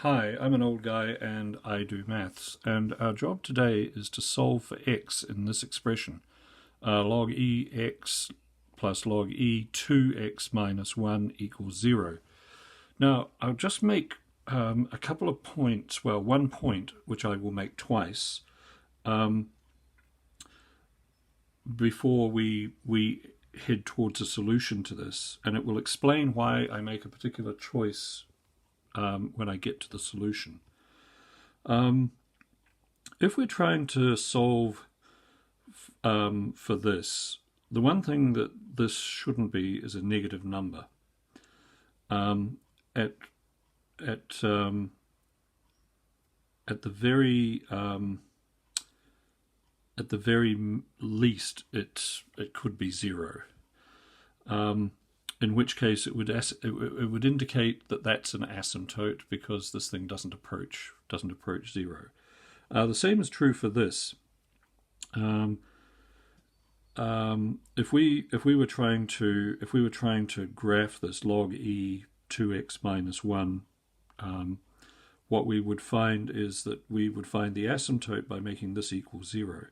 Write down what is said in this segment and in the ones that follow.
Hi, I'm an old guy and I do maths, and our job today is to solve for x in this expression. Log e x plus log e 2x minus 1 equals 0. Now, I'll just make a couple of points, well, one point, which I will make twice, before we head towards a solution to this, and it will explain why I make a particular choice when I get to the solution. If we're trying to solve for this, the one thing that this shouldn't be is a negative number. At the very least, it could be 0. In which case it would indicate that that's an asymptote because this thing doesn't approach 0. The same is true for this. If we were trying to graph this log e 2x minus 1, what we would find is that we would find the asymptote by making this equal 0.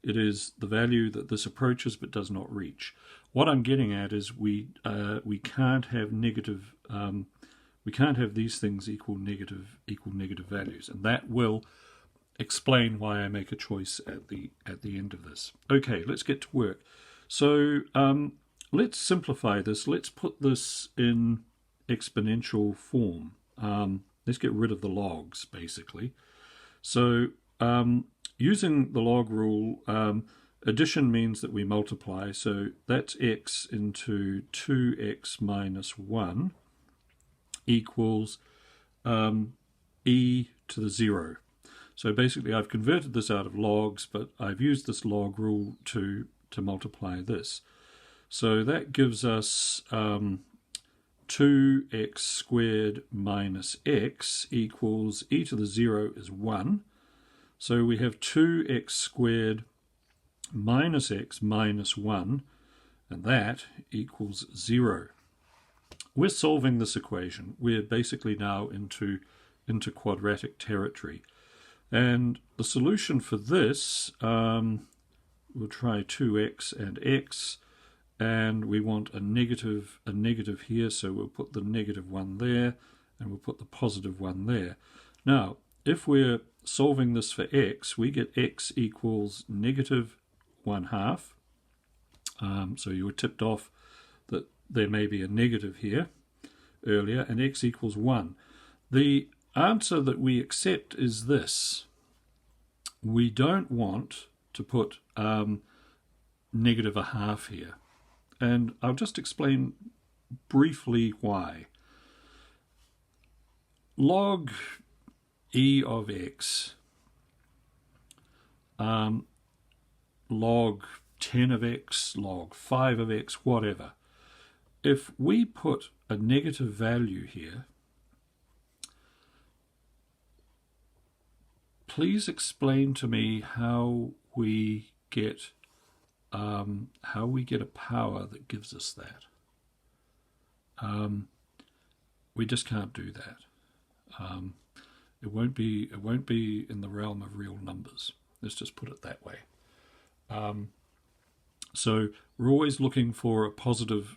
It is the value that this approaches but does not reach. What I'm getting at is we can't have negative we can't have these things equal negative values, and that will explain why I make a choice at the end of this. Okay, let's get to work. So let's simplify this. Let's put this in exponential form. Let's get rid of the logs, basically. So using the log rule, addition means that we multiply. So that's x into 2x minus 1 equals e to the 0. So basically I've converted this out of logs, but I've used this log rule to multiply this. So that gives us 2x squared minus x equals e to the 0 is 1. So we have 2x squared minus x minus 1, and that equals 0. We're solving this equation. We're basically now into quadratic territory. And the solution for this, we'll try 2x and x, and we want a negative here, so we'll put the negative 1 there, and we'll put the positive 1 there. Now, if we're solving this for x, we get x equals negative 1/2. So you were tipped off that there may be a negative here earlier, and x equals 1. The answer that we accept is this. We don't want to put negative 1/2 here. And I'll just explain briefly why. Log e of x, log 10 of x, log 5 of x, whatever. If we put a negative value here, please explain to me how we get a power that gives us that. We just can't do that. It won't be in the realm of real numbers. Let's just put it that way. So we're always looking for a positive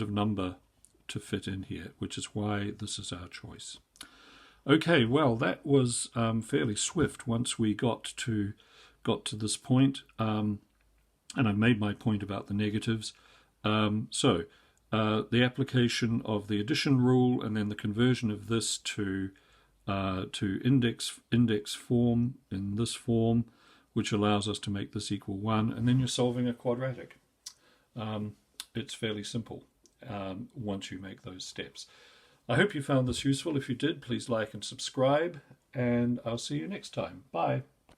number to fit in here, which is why this is our choice. Okay, well, that was fairly swift once we got to this point, and I made my point about the negatives. The application of the addition rule and then the conversion of this to index form in this form, which allows us to make this equal 1, and then you're solving a quadratic. It's fairly simple once you make those steps. I hope you found this useful. If you did, please like and subscribe, and I'll see you next time. Bye.